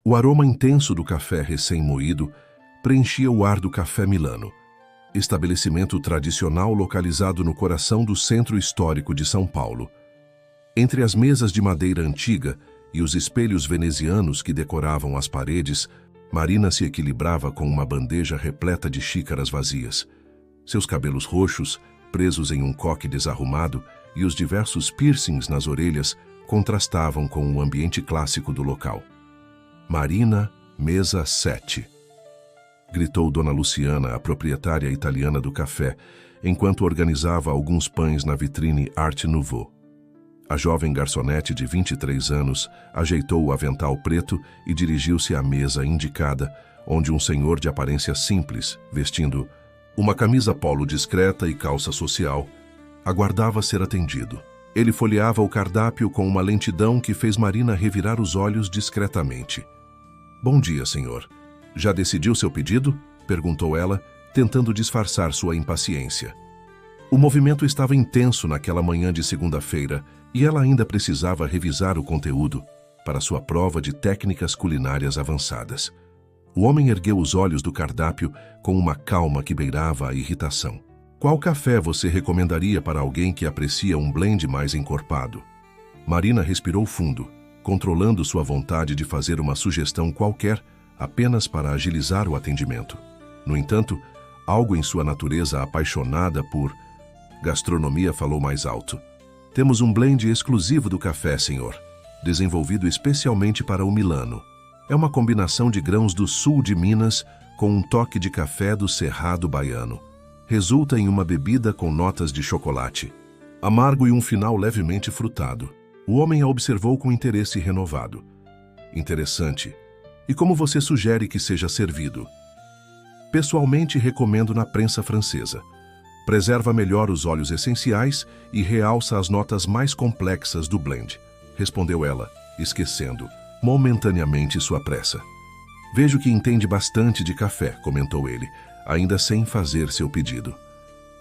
O aroma intenso do café recém-moído preenchia o ar do Café Milano, estabelecimento tradicional localizado no coração do centro histórico de São Paulo. Entre as mesas de madeira antiga e os espelhos venezianos que decoravam as paredes, Marina se equilibrava com uma bandeja repleta de xícaras vazias. Seus cabelos roxos, presos em um coque desarrumado, e os diversos piercings nas orelhas contrastavam com o ambiente clássico do local. "Marina, mesa 7", gritou Dona Luciana, a proprietária italiana do café, enquanto organizava alguns pães na vitrine Art Nouveau. A jovem garçonete de 23 anos ajeitou o avental preto e dirigiu-se à mesa indicada, onde um senhor de aparência simples, vestindo uma camisa polo discreta e calça social, aguardava ser atendido. Ele folheava o cardápio com uma lentidão que fez Marina revirar os olhos discretamente. "Bom dia, senhor. Já decidiu seu pedido?" perguntou ela, tentando disfarçar sua impaciência. O movimento estava intenso naquela manhã de segunda-feira e ela ainda precisava revisar o conteúdo para sua prova de técnicas culinárias avançadas. O homem ergueu os olhos do cardápio com uma calma que beirava a irritação. "Qual café você recomendaria para alguém que aprecia um blend mais encorpado?" Marina respirou fundo, controlando sua vontade de fazer uma sugestão qualquer apenas para agilizar o atendimento. No entanto, algo em sua natureza apaixonada por gastronomia falou mais alto. "Temos um blend exclusivo do café, senhor, desenvolvido especialmente para o Milano. É uma combinação de grãos do sul de Minas com um toque de café do Cerrado baiano. Resulta em uma bebida com notas de chocolate, amargo e um final levemente frutado." O homem a observou com interesse renovado. "Interessante. E como você sugere que seja servido?" "Pessoalmente recomendo na prensa francesa. Preserva melhor os óleos essenciais e realça as notas mais complexas do blend", respondeu ela, esquecendo momentaneamente sua pressa. "Vejo que entende bastante de café", comentou ele, ainda sem fazer seu pedido.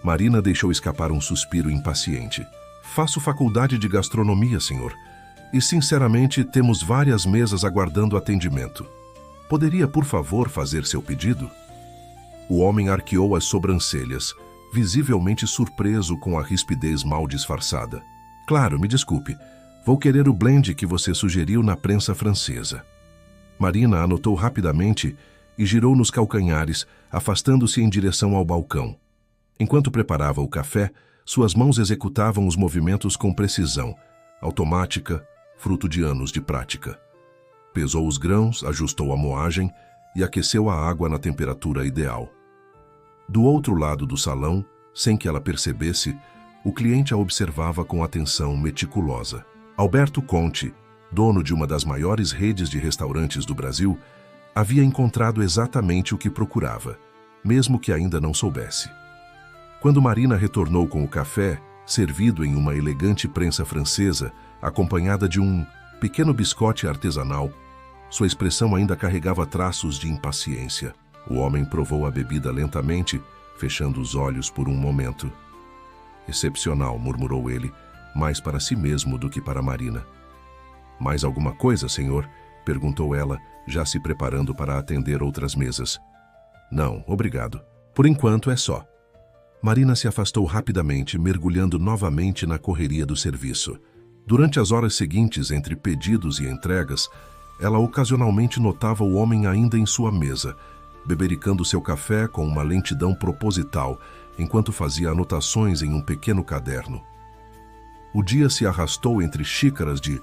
Marina deixou escapar um suspiro impaciente. "Faço faculdade de gastronomia, senhor, e sinceramente temos várias mesas aguardando atendimento. Poderia, por favor, fazer seu pedido?" O homem arqueou as sobrancelhas, visivelmente surpreso com a rispidez mal disfarçada. "Claro, me desculpe. Vou querer o blend que você sugeriu na prensa francesa." Marina anotou rapidamente e girou nos calcanhares, afastando-se em direção ao balcão. Enquanto preparava o café, suas mãos executavam os movimentos com precisão, automática, fruto de anos de prática. Pesou os grãos, ajustou a moagem e aqueceu a água na temperatura ideal. Do outro lado do salão, sem que ela percebesse, o cliente a observava com atenção meticulosa. Alberto Conte, dono de uma das maiores redes de restaurantes do Brasil, havia encontrado exatamente o que procurava, mesmo que ainda não soubesse. Quando Marina retornou com o café, servido em uma elegante prensa francesa, acompanhada de um pequeno biscote artesanal, sua expressão ainda carregava traços de impaciência. O homem provou a bebida lentamente, fechando os olhos por um momento. "Excepcional", murmurou ele, mais para si mesmo do que para Marina. "Mais alguma coisa, senhor?" perguntou ela, já se preparando para atender outras mesas. "Não, obrigado. Por enquanto é só." Marina se afastou rapidamente, mergulhando novamente na correria do serviço. Durante as horas seguintes, entre pedidos e entregas, ela ocasionalmente notava o homem ainda em sua mesa, bebericando seu café com uma lentidão proposital, enquanto fazia anotações em um pequeno caderno. O dia se arrastou entre xícaras de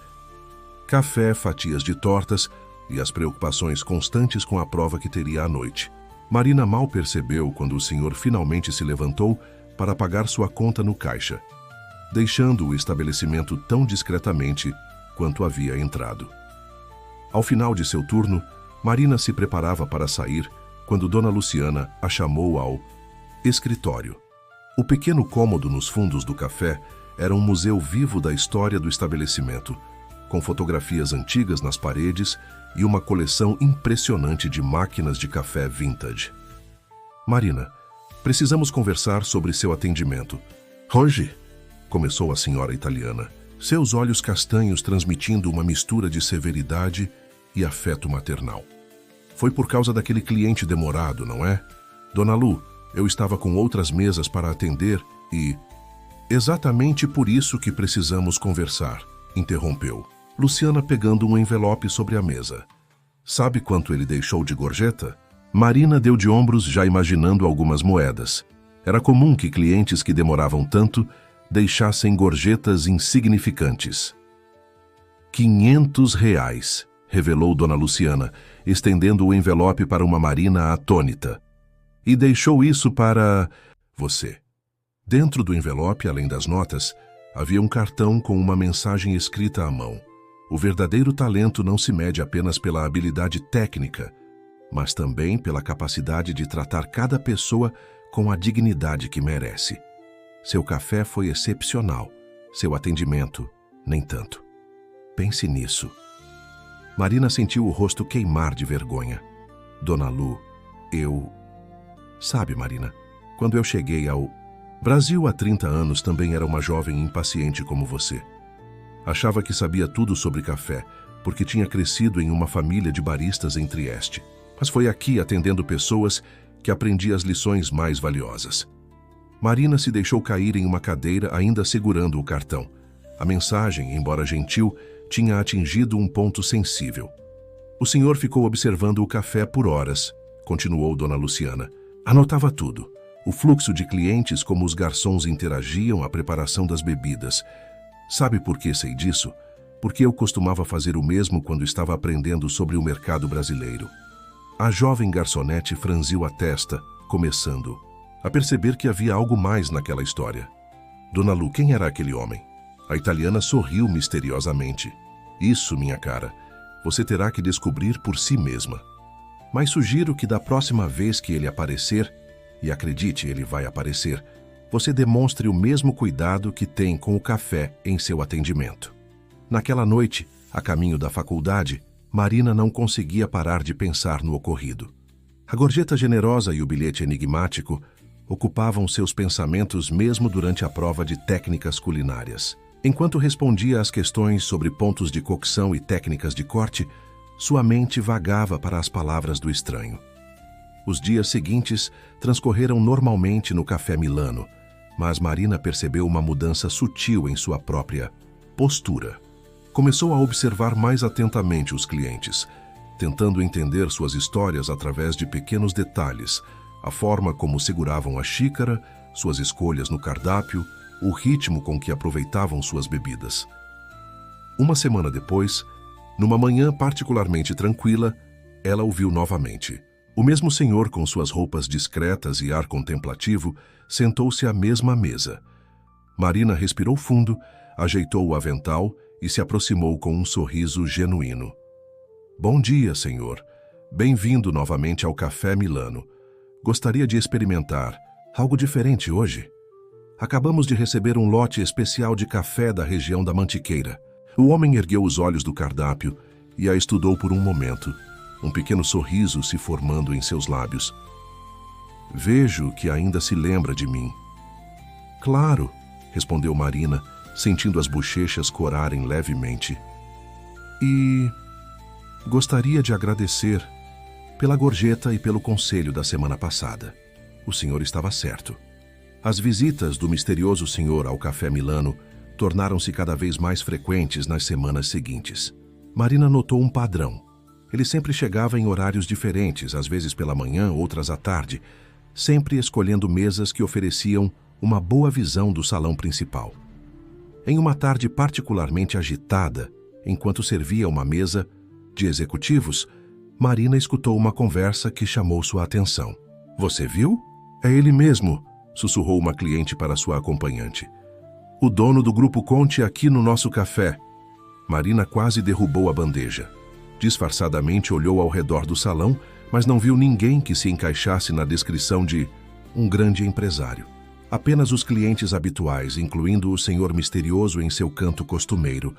café, fatias de tortas e as preocupações constantes com a prova que teria à noite. Marina mal percebeu quando o senhor finalmente se levantou para pagar sua conta no caixa, deixando o estabelecimento tão discretamente quanto havia entrado. Ao final de seu turno, Marina se preparava para sair quando Dona Luciana a chamou ao escritório. O pequeno cômodo nos fundos do café era um museu vivo da história do estabelecimento, com fotografias antigas nas paredes e uma coleção impressionante de máquinas de café vintage. "Marina, precisamos conversar sobre seu atendimento." "Hoje?" começou a senhora italiana, seus olhos castanhos transmitindo uma mistura de severidade e afeto maternal. Foi por causa daquele cliente demorado, não é? Dona Lu, eu estava com outras mesas para atender e... Exatamente por isso que precisamos conversar, interrompeu Luciana pegando um envelope sobre a mesa. Sabe quanto ele deixou de gorjeta? Marina deu de ombros já imaginando algumas moedas. Era comum que clientes que demoravam tanto deixassem gorjetas insignificantes. R$ 500, revelou Dona Luciana, estendendo o envelope para uma Marina atônita. E deixou isso para... você. Dentro do envelope, além das notas, havia um cartão com uma mensagem escrita à mão. O verdadeiro talento não se mede apenas pela habilidade técnica, mas também pela capacidade de tratar cada pessoa com a dignidade que merece. Seu café foi excepcional, seu atendimento, nem tanto. Pense nisso. Marina sentiu o rosto queimar de vergonha. Dona Lu, Sabe, Marina, quando eu cheguei ao Brasil há 30 anos também era uma jovem impaciente como você. Achava que sabia tudo sobre café, porque tinha crescido em uma família de baristas em Trieste. Mas foi aqui, atendendo pessoas, que aprendi as lições mais valiosas. Marina se deixou cair em uma cadeira, ainda segurando o cartão. A mensagem, embora gentil, tinha atingido um ponto sensível. O senhor ficou observando o café por horas, continuou Dona Luciana. Anotava tudo. O fluxo de clientes, como os garçons interagiam, a preparação das bebidas. Sabe por que sei disso? Porque eu costumava fazer o mesmo quando estava aprendendo sobre o mercado brasileiro. A jovem garçonete franziu a testa, começando a perceber que havia algo mais naquela história. Dona Lu, quem era aquele homem? A italiana sorriu misteriosamente. Isso, minha cara, você terá que descobrir por si mesma. Mas sugiro que da próxima vez que ele aparecer, e acredite, ele vai aparecer, você demonstre o mesmo cuidado que tem com o café em seu atendimento. Naquela noite, a caminho da faculdade, Marina não conseguia parar de pensar no ocorrido. A gorjeta generosa e o bilhete enigmático ocupavam seus pensamentos mesmo durante a prova de técnicas culinárias. Enquanto respondia às questões sobre pontos de cocção e técnicas de corte, sua mente vagava para as palavras do estranho. Os dias seguintes transcorreram normalmente no Café Milano, mas Marina percebeu uma mudança sutil em sua própria postura. Começou a observar mais atentamente os clientes, tentando entender suas histórias através de pequenos detalhes, a forma como seguravam a xícara, suas escolhas no cardápio, o ritmo com que aproveitavam suas bebidas. Uma semana depois, numa manhã particularmente tranquila, ela o viu novamente. O mesmo senhor, com suas roupas discretas e ar contemplativo, sentou-se à mesma mesa. Marina respirou fundo, ajeitou o avental e se aproximou com um sorriso genuíno. Bom dia, senhor. Bem-vindo novamente ao Café Milano. Gostaria de experimentar algo diferente hoje? Acabamos de receber um lote especial de café da região da Mantiqueira. O homem ergueu os olhos do cardápio e a estudou por um momento, um pequeno sorriso se formando em seus lábios. Vejo que ainda se lembra de mim. Claro, respondeu Marina, sentindo as bochechas corarem levemente. E gostaria de agradecer pela gorjeta e pelo conselho da semana passada. O senhor estava certo. As visitas do misterioso senhor ao Café Milano tornaram-se cada vez mais frequentes nas semanas seguintes. Marina notou um padrão. Ele sempre chegava em horários diferentes, às vezes pela manhã, outras à tarde, sempre escolhendo mesas que ofereciam uma boa visão do salão principal. Em uma tarde particularmente agitada, enquanto servia uma mesa de executivos, Marina escutou uma conversa que chamou sua atenção. Você viu? É ele mesmo, sussurrou uma cliente para sua acompanhante. O dono do Grupo Conte aqui no nosso café. Marina quase derrubou a bandeja. Disfarçadamente olhou ao redor do salão, mas não viu ninguém que se encaixasse na descrição de um grande empresário. Apenas os clientes habituais, incluindo o senhor misterioso em seu canto costumeiro,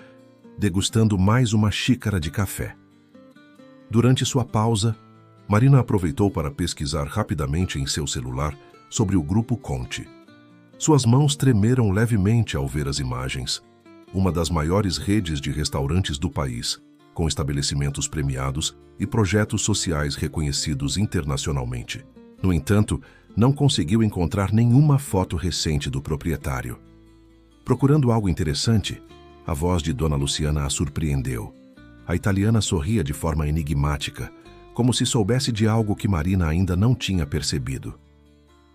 degustando mais uma xícara de café. Durante sua pausa, Marina aproveitou para pesquisar rapidamente em seu celular sobre o Grupo Conte. Suas mãos tremeram levemente ao ver as imagens. Uma das maiores redes de restaurantes do país, com estabelecimentos premiados e projetos sociais reconhecidos internacionalmente. No entanto, não conseguiu encontrar nenhuma foto recente do proprietário. Procurando algo interessante, a voz de Dona Luciana a surpreendeu. A italiana sorria de forma enigmática, como se soubesse de algo que Marina ainda não tinha percebido.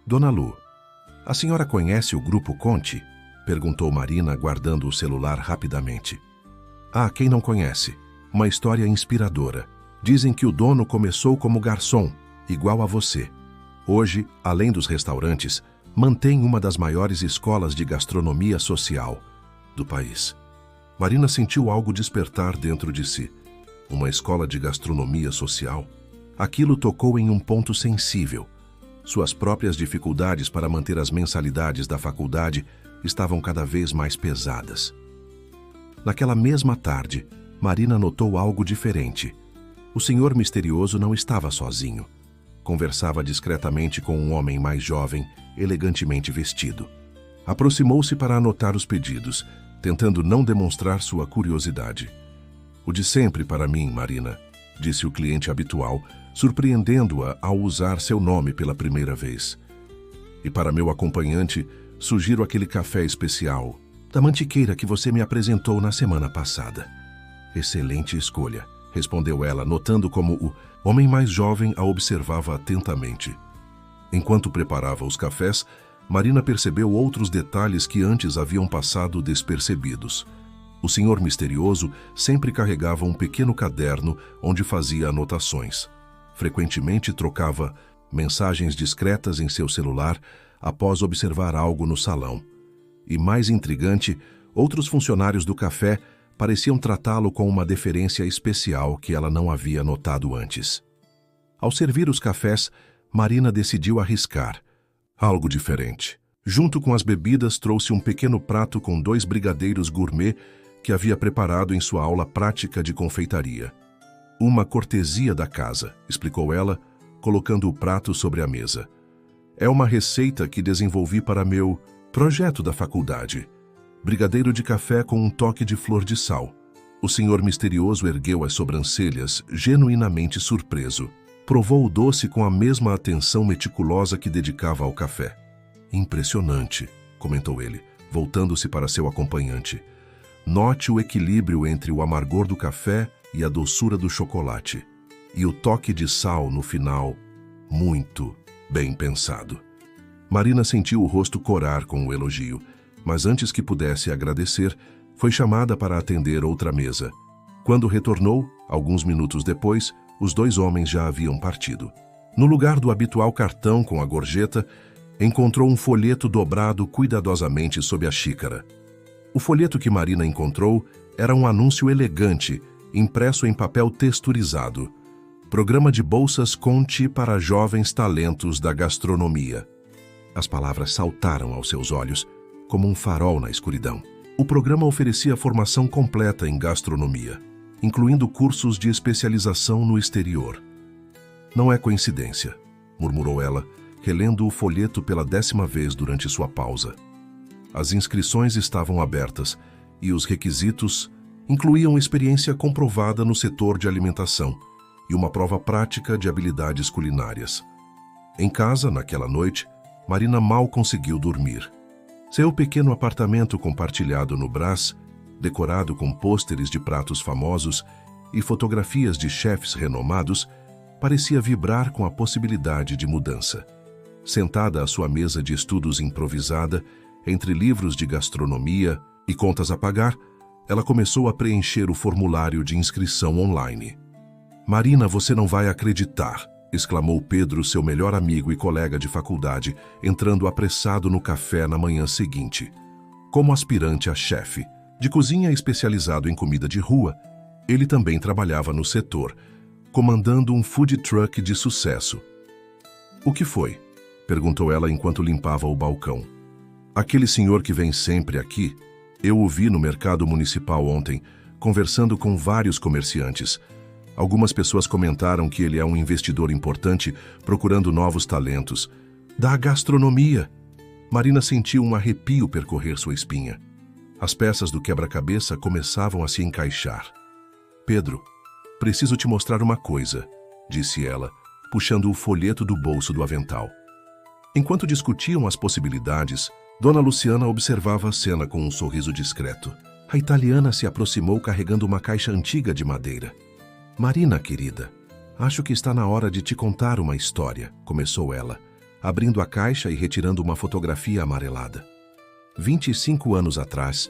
Dona Lu, a senhora conhece o Grupo Conti? Perguntou Marina, guardando o celular rapidamente. Ah, quem não conhece? Uma história inspiradora. Dizem que o dono começou como garçom, igual a você. Hoje, além dos restaurantes, mantém uma das maiores escolas de gastronomia social do país. Marina sentiu algo despertar dentro de si. Uma escola de gastronomia social? Aquilo tocou em um ponto sensível. Suas próprias dificuldades para manter as mensalidades da faculdade estavam cada vez mais pesadas. Naquela mesma tarde, Marina notou algo diferente. O senhor misterioso não estava sozinho. Conversava discretamente com um homem mais jovem, elegantemente vestido. Aproximou-se para anotar os pedidos, tentando não demonstrar sua curiosidade. O de sempre para mim, Marina, disse o cliente habitual, surpreendendo-a ao usar seu nome pela primeira vez. E para meu acompanhante, sugiro aquele café especial, da mantiqueira que você me apresentou na semana passada. Excelente escolha, respondeu ela, notando como o homem mais jovem a observava atentamente. Enquanto preparava os cafés, Marina percebeu outros detalhes que antes haviam passado despercebidos. O senhor misterioso sempre carregava um pequeno caderno onde fazia anotações. Frequentemente trocava mensagens discretas em seu celular após observar algo no salão. E mais intrigante, outros funcionários do café pareciam tratá-lo com uma deferência especial que ela não havia notado antes. Ao servir os cafés, Marina decidiu arriscar algo diferente. Junto com as bebidas, trouxe um pequeno prato com 2 brigadeiros gourmet que havia preparado em sua aula prática de confeitaria. Uma cortesia da casa, explicou ela, colocando o prato sobre a mesa. É uma receita que desenvolvi para meu projeto da faculdade. Brigadeiro de café com um toque de flor de sal. O senhor misterioso ergueu as sobrancelhas, genuinamente surpreso. Provou o doce com a mesma atenção meticulosa que dedicava ao café. Impressionante, comentou ele, voltando-se para seu acompanhante. Note o equilíbrio entre o amargor do café e a doçura do chocolate. E o toque de sal no final, muito bem pensado. Marina sentiu o rosto corar com o elogio, mas antes que pudesse agradecer, foi chamada para atender outra mesa. Quando retornou, alguns minutos depois, os 2 homens já haviam partido. No lugar do habitual cartão com a gorjeta, encontrou um folheto dobrado cuidadosamente sob a xícara. O folheto que Marina encontrou era um anúncio elegante, impresso em papel texturizado. Programa de bolsas Conti para jovens talentos da gastronomia. As palavras saltaram aos seus olhos, como um farol na escuridão. O programa oferecia formação completa em gastronomia, incluindo cursos de especialização no exterior. Não é coincidência, murmurou ela, relendo o folheto pela 10ª vez durante sua pausa. As inscrições estavam abertas e os requisitos incluíam experiência comprovada no setor de alimentação e uma prova prática de habilidades culinárias. Em casa, naquela noite, Marina mal conseguiu dormir. Seu pequeno apartamento compartilhado no Brás, decorado com pôsteres de pratos famosos e fotografias de chefes renomados, parecia vibrar com a possibilidade de mudança. Sentada à sua mesa de estudos improvisada, entre livros de gastronomia e contas a pagar, ela começou a preencher o formulário de inscrição online. Marina, você não vai acreditar, exclamou Pedro, seu melhor amigo e colega de faculdade, entrando apressado no café na manhã seguinte. Como aspirante a chefe de cozinha especializado em comida de rua, ele também trabalhava no setor, comandando um food truck de sucesso. O que foi? Perguntou ela enquanto limpava o balcão. Aquele senhor que vem sempre aqui, eu o vi no mercado municipal ontem, conversando com vários comerciantes. Algumas pessoas comentaram que ele é um investidor importante procurando novos talentos. Da gastronomia! Marina sentiu um arrepio percorrer sua espinha. As peças do quebra-cabeça começavam a se encaixar. Pedro, preciso te mostrar uma coisa, disse ela, puxando o folheto do bolso do avental. Enquanto discutiam as possibilidades, Dona Luciana observava a cena com um sorriso discreto. A italiana se aproximou carregando uma caixa antiga de madeira. Marina, querida, acho que está na hora de te contar uma história, começou ela, abrindo a caixa e retirando uma fotografia amarelada. 25 anos atrás,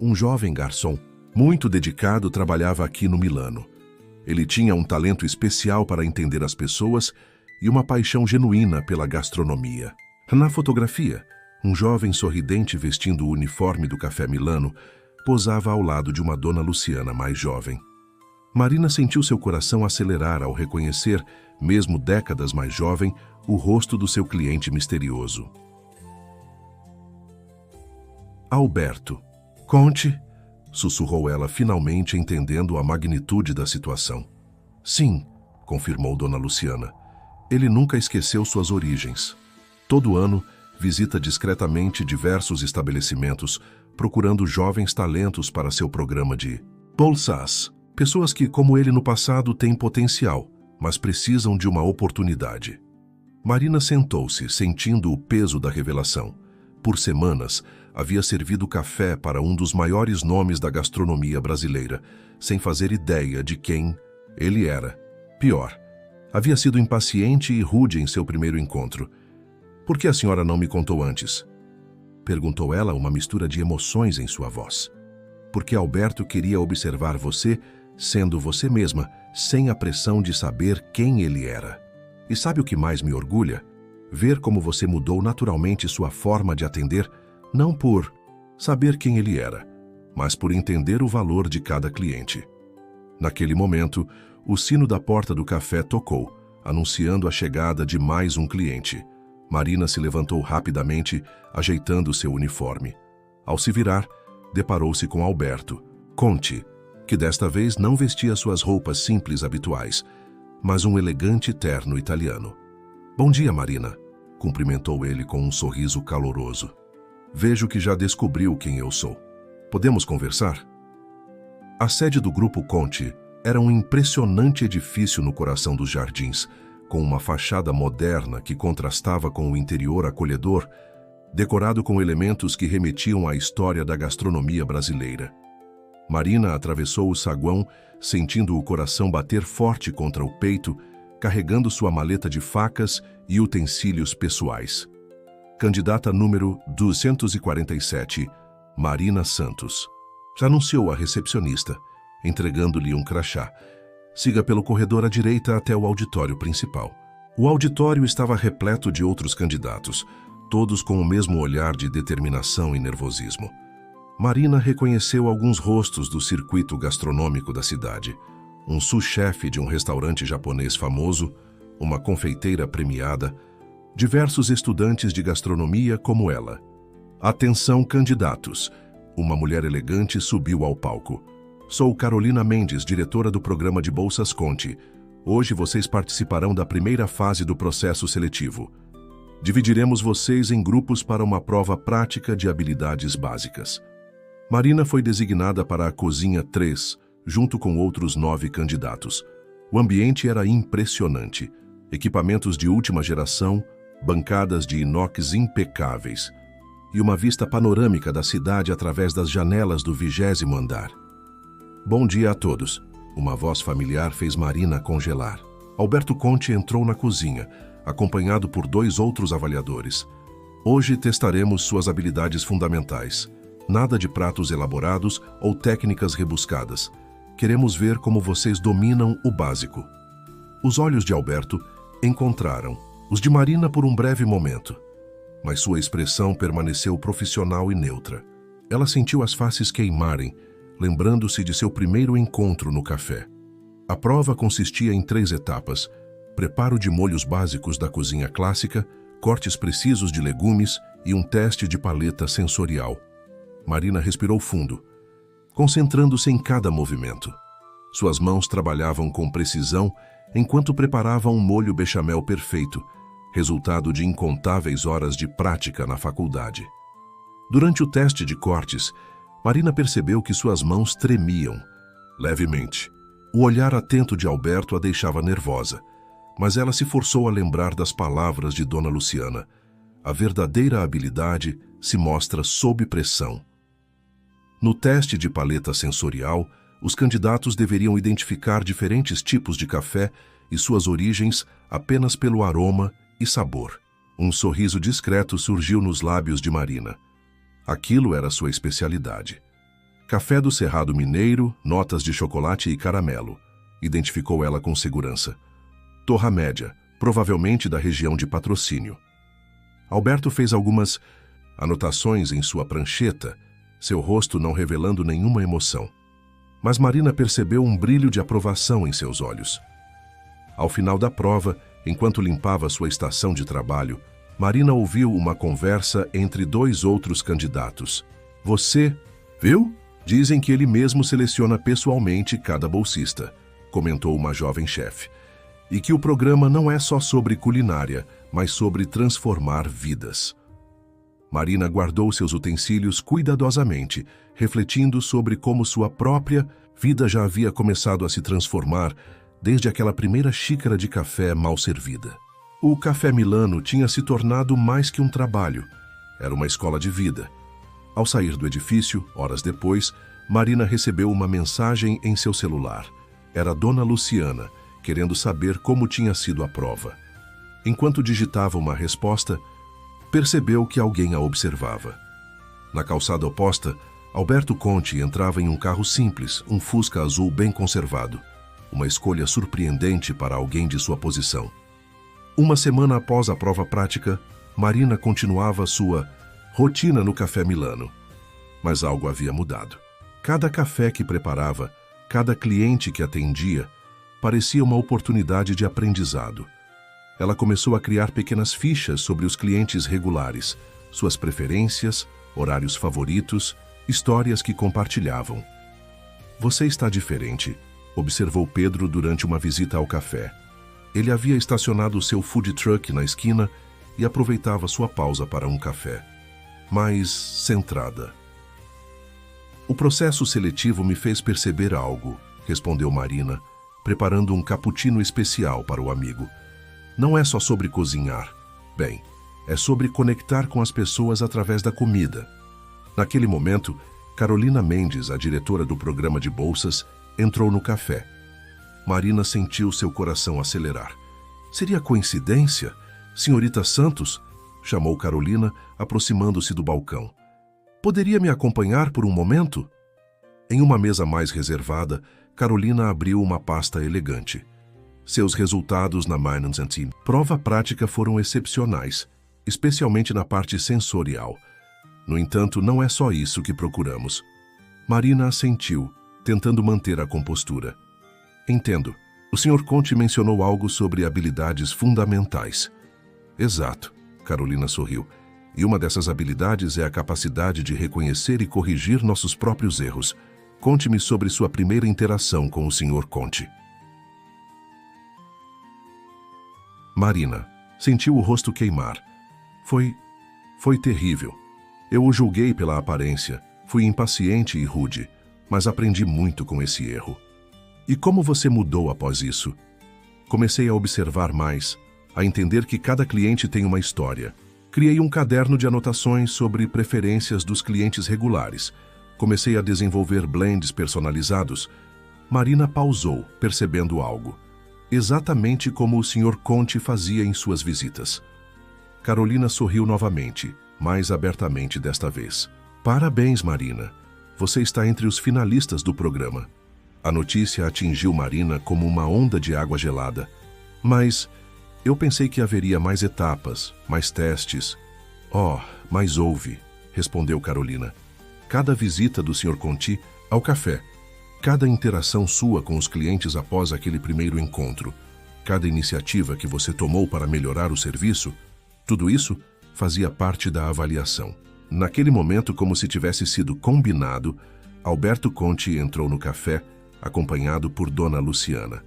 um jovem garçom, muito dedicado, trabalhava aqui no Milano. Ele tinha um talento especial para entender as pessoas e uma paixão genuína pela gastronomia. Na fotografia, um jovem sorridente vestindo o uniforme do Café Milano posava ao lado de uma Dona Luciana mais jovem. Marina sentiu seu coração acelerar ao reconhecer, mesmo décadas mais jovem, o rosto do seu cliente misterioso. Alberto, conte, sussurrou ela, finalmente entendendo a magnitude da situação. Sim, confirmou Dona Luciana. Ele nunca esqueceu suas origens. Todo ano, visita discretamente diversos estabelecimentos, procurando jovens talentos para seu programa de bolsas. Pessoas que, como ele no passado, têm potencial, mas precisam de uma oportunidade. Marina sentou-se, sentindo o peso da revelação. Por semanas, havia servido café para um dos maiores nomes da gastronomia brasileira, sem fazer ideia de quem ele era. Pior, havia sido impaciente e rude em seu primeiro encontro. Por que a senhora não me contou antes? Perguntou ela, uma mistura de emoções em sua voz. Porque Alberto queria observar você, sendo você mesma, sem a pressão de saber quem ele era. E sabe o que mais me orgulha? Ver como você mudou naturalmente sua forma de atender, não por saber quem ele era, mas por entender o valor de cada cliente. Naquele momento, o sino da porta do café tocou, anunciando a chegada de mais um cliente. Marina se levantou rapidamente, ajeitando seu uniforme. Ao se virar, deparou-se com Alberto, Conte, que desta vez não vestia suas roupas simples habituais, mas um elegante terno italiano. Bom dia, Marina, cumprimentou ele com um sorriso caloroso. Vejo que já descobriu quem eu sou. Podemos conversar? A sede do Grupo Conte era um impressionante edifício no coração dos jardins, com uma fachada moderna que contrastava com o interior acolhedor, decorado com elementos que remetiam à história da gastronomia brasileira. Marina atravessou o saguão, sentindo o coração bater forte contra o peito, carregando sua maleta de facas e utensílios pessoais. Candidata número 247, Marina Santos. Anunciou a recepcionista, entregando-lhe um crachá. Siga pelo corredor à direita até o auditório principal. O auditório estava repleto de outros candidatos, todos com o mesmo olhar de determinação e nervosismo. Marina reconheceu alguns rostos do circuito gastronômico da cidade. Um sous-chefe de um restaurante japonês famoso, uma confeiteira premiada, diversos estudantes de gastronomia como ela. Atenção, candidatos! Uma mulher elegante subiu ao palco. Sou Carolina Mendes, diretora do programa de Bolsas Conte. Hoje vocês participarão da primeira fase do processo seletivo. Dividiremos vocês em grupos para uma prova prática de habilidades básicas. Marina foi designada para a cozinha 3, junto com outros 9 candidatos. O ambiente era impressionante. Equipamentos de última geração, bancadas de inox impecáveis e uma vista panorâmica da cidade através das janelas do 20º andar. Bom dia a todos. Uma voz familiar fez Marina congelar. Alberto Conte entrou na cozinha, acompanhado por 2 outros avaliadores. Hoje testaremos suas habilidades fundamentais. Nada de pratos elaborados ou técnicas rebuscadas. Queremos ver como vocês dominam o básico. Os olhos de Alberto encontraram os de Marina por um breve momento, mas sua expressão permaneceu profissional e neutra. Ela sentiu as faces queimarem, lembrando-se de seu primeiro encontro no café. A prova consistia em 3 etapas: preparo de molhos básicos da cozinha clássica, cortes precisos de legumes e um teste de paleta sensorial. Marina respirou fundo, concentrando-se em cada movimento. Suas mãos trabalhavam com precisão enquanto preparava um molho bechamel perfeito, resultado de incontáveis horas de prática na faculdade. Durante o teste de cortes, Marina percebeu que suas mãos tremiam levemente O olhar atento de Alberto a deixava nervosa, mas ela se forçou a lembrar das palavras de Dona Luciana. A verdadeira habilidade se mostra sob pressão. No teste de paleta sensorial, os candidatos deveriam identificar diferentes tipos de café e suas origens apenas pelo aroma e sabor. Um sorriso discreto surgiu nos lábios de Marina. Aquilo era sua especialidade. Café do Cerrado Mineiro, notas de chocolate e caramelo, identificou ela com segurança. Torra média, provavelmente da região de Patrocínio. Alberto fez algumas anotações em sua prancheta, seu rosto não revelando nenhuma emoção. Mas Marina percebeu um brilho de aprovação em seus olhos. Ao final da prova, enquanto limpava sua estação de trabalho, Marina ouviu uma conversa entre dois outros candidatos. Você, viu? Dizem que ele mesmo seleciona pessoalmente cada bolsista, comentou uma jovem chefe. E que o programa não é só sobre culinária, mas sobre transformar vidas. Marina guardou seus utensílios cuidadosamente, refletindo sobre como sua própria vida já havia começado a se transformar desde aquela primeira xícara de café mal servida. O Café Milano tinha se tornado mais que um trabalho. Era uma escola de vida. Ao sair do edifício, horas depois, Marina recebeu uma mensagem em seu celular. Era Dona Luciana, querendo saber como tinha sido a prova. Enquanto digitava uma resposta, percebeu que alguém a observava. Na calçada oposta, Alberto Conte entrava em um carro simples, um Fusca azul bem conservado. Uma escolha surpreendente para alguém de sua posição. Uma semana após a prova prática, Marina continuava sua rotina no Café Milano. Mas algo havia mudado. Cada café que preparava, cada cliente que atendia, parecia uma oportunidade de aprendizado. Ela começou a criar pequenas fichas sobre os clientes regulares, suas preferências, horários favoritos, histórias que compartilhavam. Você está diferente, observou Pedro durante uma visita ao café. Ele havia estacionado o seu food truck na esquina e aproveitava sua pausa para um café. Mais centrada. O processo seletivo me fez perceber algo, respondeu Marina, preparando um cappuccino especial para o amigo. Não é só sobre cozinhar. Bem, é sobre conectar com as pessoas através da comida. Naquele momento, Carolina Mendes, a diretora do programa de bolsas, entrou no café. Marina sentiu seu coração acelerar. Seria coincidência? Senhorita Santos? Chamou Carolina, aproximando-se do balcão. Poderia me acompanhar por um momento? Em uma mesa mais reservada, Carolina abriu uma pasta elegante. Seus resultados na Minds & Team prova prática foram excepcionais, especialmente na parte sensorial. No entanto, não é só isso que procuramos. Marina assentiu, tentando manter a compostura. Entendo. O Sr. Conte mencionou algo sobre habilidades fundamentais. Exato, Carolina sorriu. E uma dessas habilidades é a capacidade de reconhecer e corrigir nossos próprios erros. Conte-me sobre sua primeira interação com o Sr. Conte. Marina sentiu o rosto queimar. Foi terrível. Eu o julguei pela aparência, fui impaciente e rude, mas aprendi muito com esse erro. E como você mudou após isso? Comecei a observar mais, a entender que cada cliente tem uma história. Criei um caderno de anotações sobre preferências dos clientes regulares. Comecei a desenvolver blends personalizados. Marina pausou, percebendo algo. Exatamente como o Sr. Conte fazia em suas visitas. Carolina sorriu novamente, mais abertamente desta vez. Parabéns, Marina. Você está entre os finalistas do programa. A notícia atingiu Marina como uma onda de água gelada. Mas eu pensei que haveria mais etapas, mais testes. Oh, mas houve, respondeu Carolina. Cada visita do Sr. Conti ao café, cada interação sua com os clientes após aquele primeiro encontro, cada iniciativa que você tomou para melhorar o serviço, tudo isso fazia parte da avaliação. Naquele momento, como se tivesse sido combinado, Alberto Conte entrou no café, acompanhado por Dona Luciana.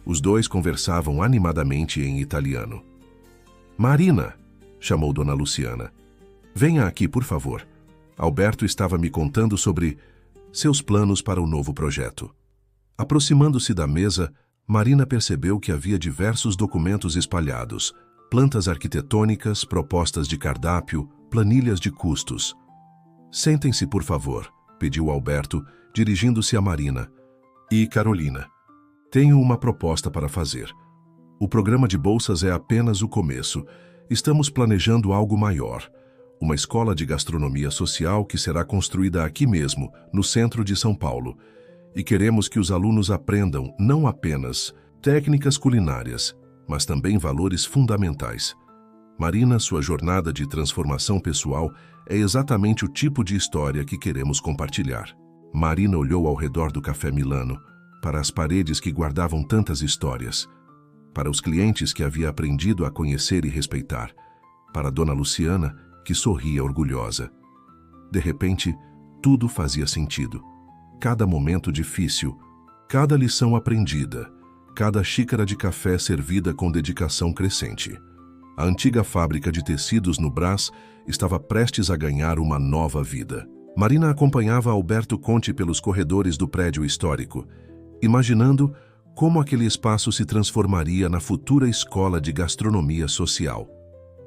Os dois conversavam animadamente em italiano. Marina, chamou Dona Luciana. Venha aqui, por favor. Alberto estava me contando sobre seus planos para o novo projeto. Aproximando-se da mesa, Marina percebeu que havia diversos documentos espalhados, plantas arquitetônicas, propostas de cardápio, planilhas de custos. Sentem-se, por favor, pediu Alberto, dirigindo-se a Marina. E Carolina, tenho uma proposta para fazer. O programa de bolsas é apenas o começo. Estamos planejando algo maior. Uma escola de gastronomia social que será construída aqui mesmo, no centro de São Paulo. E queremos que os alunos aprendam não apenas técnicas culinárias, mas também valores fundamentais. Marina, sua jornada de transformação pessoal é exatamente o tipo de história que queremos compartilhar. Marina olhou ao redor do Café Milano, para as paredes que guardavam tantas histórias, para os clientes que havia aprendido a conhecer e respeitar, para Dona Luciana, que sorria orgulhosa. De repente, tudo fazia sentido. Cada momento difícil, cada lição aprendida, cada xícara de café servida com dedicação crescente. A antiga fábrica de tecidos no Brás estava prestes a ganhar uma nova vida. Marina acompanhava Alberto Conte pelos corredores do prédio histórico, imaginando como aquele espaço se transformaria na futura escola de gastronomia social.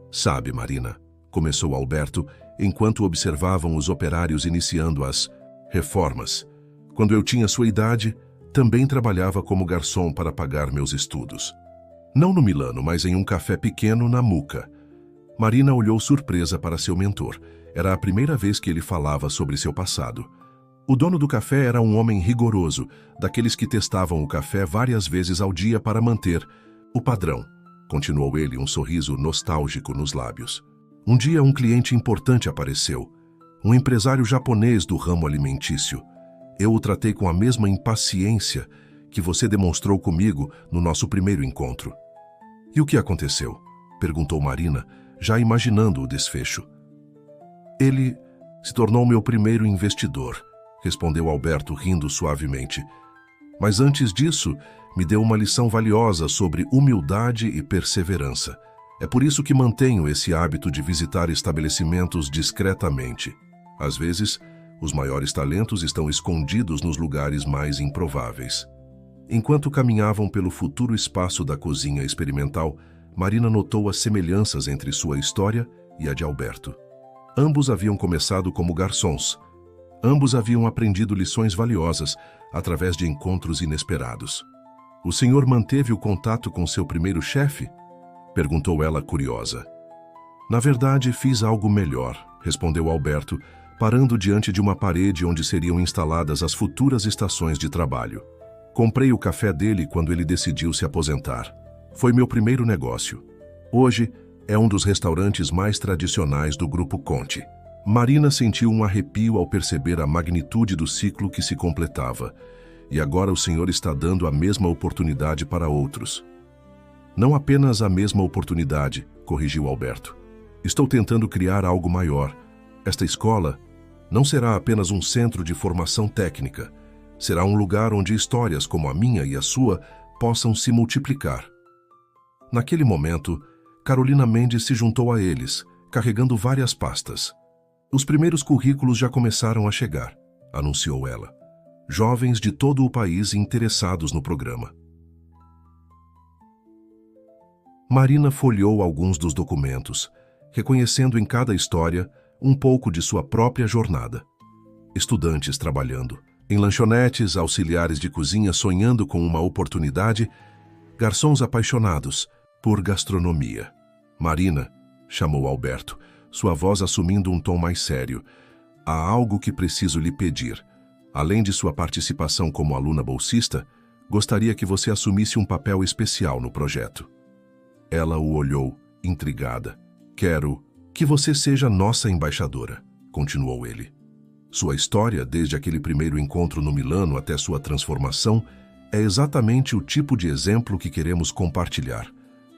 Sabe, Marina, começou Alberto, enquanto observavam os operários iniciando as reformas. Quando eu tinha sua idade, também trabalhava como garçom para pagar meus estudos. Não no Milano, mas em um café pequeno na Muca. Marina olhou surpresa para seu mentor. Era a primeira vez que ele falava sobre seu passado. O dono do café era um homem rigoroso, daqueles que testavam o café várias vezes ao dia para manter o padrão. Continuou ele, um sorriso nostálgico nos lábios. Um dia um cliente importante apareceu, um empresário japonês do ramo alimentício. Eu o tratei com a mesma impaciência que você demonstrou comigo no nosso primeiro encontro. E o que aconteceu? Perguntou Marina, já imaginando o desfecho. Ele se tornou meu primeiro investidor, respondeu Alberto rindo suavemente. Mas antes disso, me deu uma lição valiosa sobre humildade e perseverança. É por isso que mantenho esse hábito de visitar estabelecimentos discretamente. Às vezes, os maiores talentos estão escondidos nos lugares mais improváveis. Enquanto caminhavam pelo futuro espaço da cozinha experimental, Marina notou as semelhanças entre sua história e a de Alberto. Ambos haviam começado como garçons. Ambos haviam aprendido lições valiosas através de encontros inesperados. O senhor manteve o contato com seu primeiro chefe? Perguntou ela curiosa. Na verdade, fiz algo melhor, respondeu Alberto, parando diante de uma parede onde seriam instaladas as futuras estações de trabalho. Comprei o café dele quando ele decidiu se aposentar. Foi meu primeiro negócio. Hoje, é um dos restaurantes mais tradicionais do Grupo Conte. Marina sentiu um arrepio ao perceber a magnitude do ciclo que se completava. E agora o senhor está dando a mesma oportunidade para outros. Não apenas a mesma oportunidade, corrigiu Alberto. Estou tentando criar algo maior. Esta escola não será apenas um centro de formação técnica. Será um lugar onde histórias como a minha e a sua possam se multiplicar. Naquele momento, Carolina Mendes se juntou a eles, carregando várias pastas. Os primeiros currículos já começaram a chegar, anunciou ela. Jovens de todo o país interessados no programa. Marina folheou alguns dos documentos, reconhecendo em cada história um pouco de sua própria jornada. Estudantes trabalhando, em lanchonetes, auxiliares de cozinha sonhando com uma oportunidade, garçons apaixonados por gastronomia. Marina, chamou Alberto, sua voz assumindo um tom mais sério. Há algo que preciso lhe pedir. Além de sua participação como aluna bolsista, gostaria que você assumisse um papel especial no projeto. Ela o olhou, intrigada. Quero que você seja nossa embaixadora, continuou ele. Sua história, desde aquele primeiro encontro no Milano até sua transformação, é exatamente o tipo de exemplo que queremos compartilhar.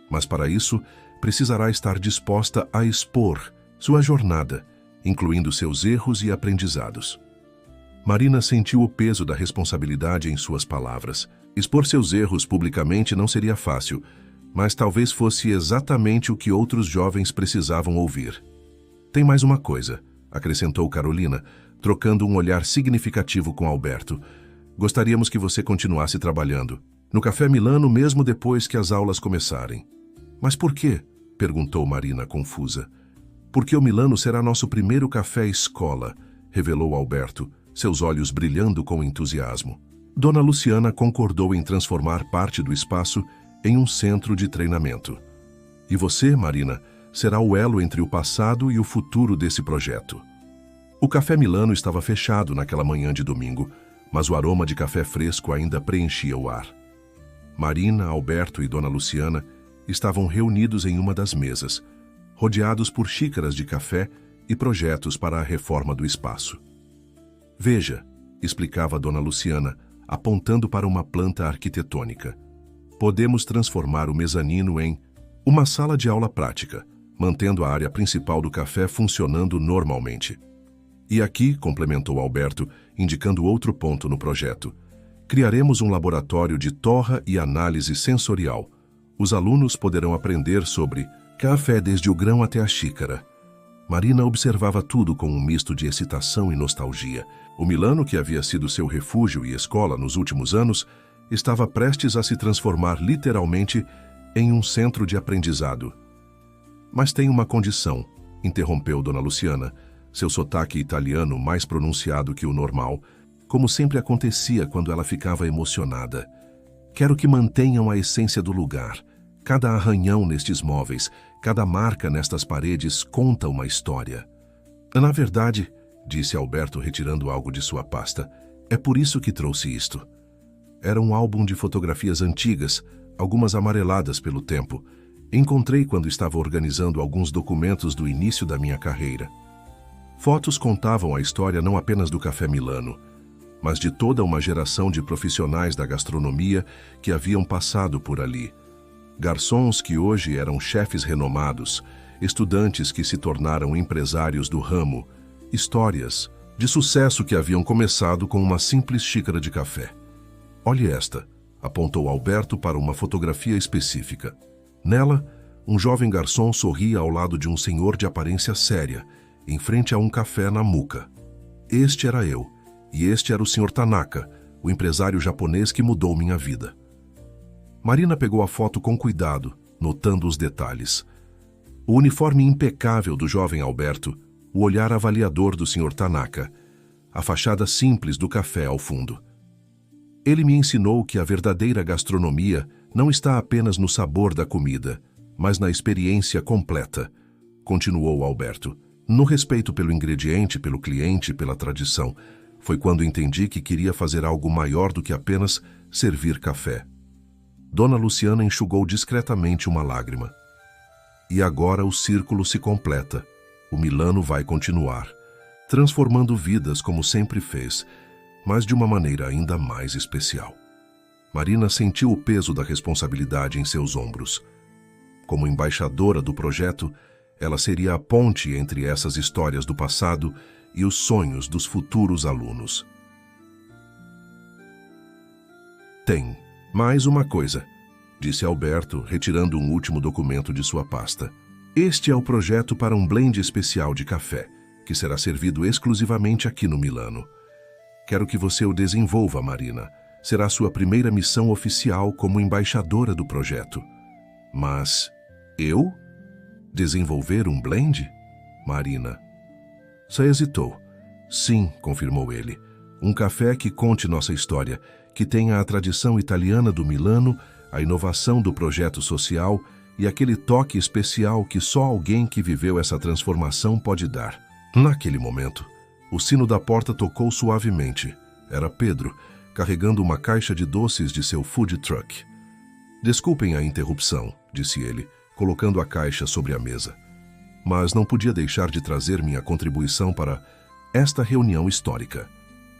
Mas para isso, precisará estar disposta a expor sua jornada, incluindo seus erros e aprendizados. Marina sentiu o peso da responsabilidade em suas palavras. Expor seus erros publicamente não seria fácil, mas talvez fosse exatamente o que outros jovens precisavam ouvir. Tem mais uma coisa, acrescentou Carolina, trocando um olhar significativo com Alberto. Gostaríamos que você continuasse trabalhando no Café Milano mesmo depois que as aulas começarem. Mas por quê? Perguntou Marina, confusa. Porque o Milano será nosso primeiro café-escola, revelou Alberto, seus olhos brilhando com entusiasmo. Dona Luciana concordou em transformar parte do espaço em um centro de treinamento. E você, Marina, será o elo entre o passado e o futuro desse projeto. O Café Milano estava fechado naquela manhã de domingo, mas o aroma de café fresco ainda preenchia o ar. Marina, Alberto e Dona Luciana estavam reunidos em uma das mesas, rodeados por xícaras de café e projetos para a reforma do espaço. Veja, explicava Dona Luciana, apontando para uma planta arquitetônica. Podemos transformar o mezanino em uma sala de aula prática, mantendo a área principal do café funcionando normalmente. E aqui, complementou Alberto, indicando outro ponto no projeto, criaremos um laboratório de torra e análise sensorial. Os alunos poderão aprender sobre café desde o grão até a xícara. Marina observava tudo com um misto de excitação e nostalgia. O Milano, que havia sido seu refúgio e escola nos últimos anos, estava prestes a se transformar literalmente em um centro de aprendizado. Mas tem uma condição, interrompeu Dona Luciana, seu sotaque italiano mais pronunciado que o normal, como sempre acontecia quando ela ficava emocionada. Quero que mantenham a essência do lugar. Cada arranhão nestes móveis, cada marca nestas paredes conta uma história. Na verdade, disse Alberto retirando algo de sua pasta, é por isso que trouxe isto. Era um álbum de fotografias antigas, algumas amareladas pelo tempo. Encontrei quando estava organizando alguns documentos do início da minha carreira. Fotos contavam a história não apenas do Café Milano, mas de toda uma geração de profissionais da gastronomia que haviam passado por ali. Garçons que hoje eram chefes renomados, estudantes que se tornaram empresários do ramo, histórias de sucesso que haviam começado com uma simples xícara de café. Olhe esta, apontou Alberto para uma fotografia específica. Nela, um jovem garçom sorria ao lado de um senhor de aparência séria, em frente a um café na Muca. Este era eu, e este era o Sr. Tanaka, o empresário japonês que mudou minha vida. Marina pegou a foto com cuidado, notando os detalhes. O uniforme impecável do jovem Alberto, o olhar avaliador do Sr. Tanaka, a fachada simples do café ao fundo. Ele me ensinou que a verdadeira gastronomia não está apenas no sabor da comida, mas na experiência completa, continuou Alberto. No respeito pelo ingrediente, pelo cliente, pela tradição. Foi quando entendi que queria fazer algo maior do que apenas servir café. Dona Luciana enxugou discretamente uma lágrima. E agora o círculo se completa. O Milano vai continuar, transformando vidas como sempre fez, mas de uma maneira ainda mais especial. Marina sentiu o peso da responsabilidade em seus ombros. Como embaixadora do projeto, ela seria a ponte entre essas histórias do passado e os sonhos dos futuros alunos. Tem mais uma coisa, disse Alberto, retirando um último documento de sua pasta. Este é o projeto para um blend especial de café, que será servido exclusivamente aqui no Milano. Quero que você o desenvolva, Marina. Será sua primeira missão oficial como embaixadora do projeto. Mas eu? Desenvolver um blend? Marina. Só hesitou. Sim, confirmou ele. Um café que conte nossa história, que tenha a tradição italiana do Milano, a inovação do projeto social e aquele toque especial que só alguém que viveu essa transformação pode dar. Naquele momento, o sino da porta tocou suavemente. Era Pedro, carregando uma caixa de doces de seu food truck. Desculpem a interrupção, disse ele, colocando a caixa sobre a mesa. Mas não podia deixar de trazer minha contribuição para esta reunião histórica.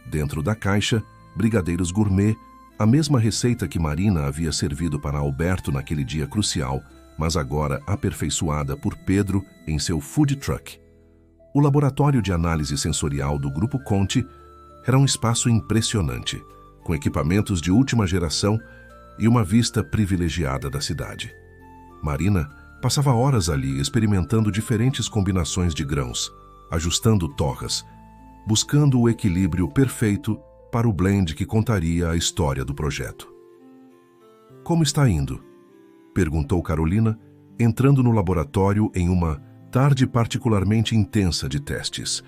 Dentro da caixa, brigadeiros gourmet, a mesma receita que Marina havia servido para Alberto naquele dia crucial, mas agora aperfeiçoada por Pedro em seu food truck. O laboratório de análise sensorial do Grupo Conte era um espaço impressionante, com equipamentos de última geração e uma vista privilegiada da cidade. Marina passava horas ali experimentando diferentes combinações de grãos, ajustando torras, buscando o equilíbrio perfeito para o blend que contaria a história do projeto. Como está indo? Perguntou Carolina, entrando no laboratório em uma tarde particularmente intensa de testes.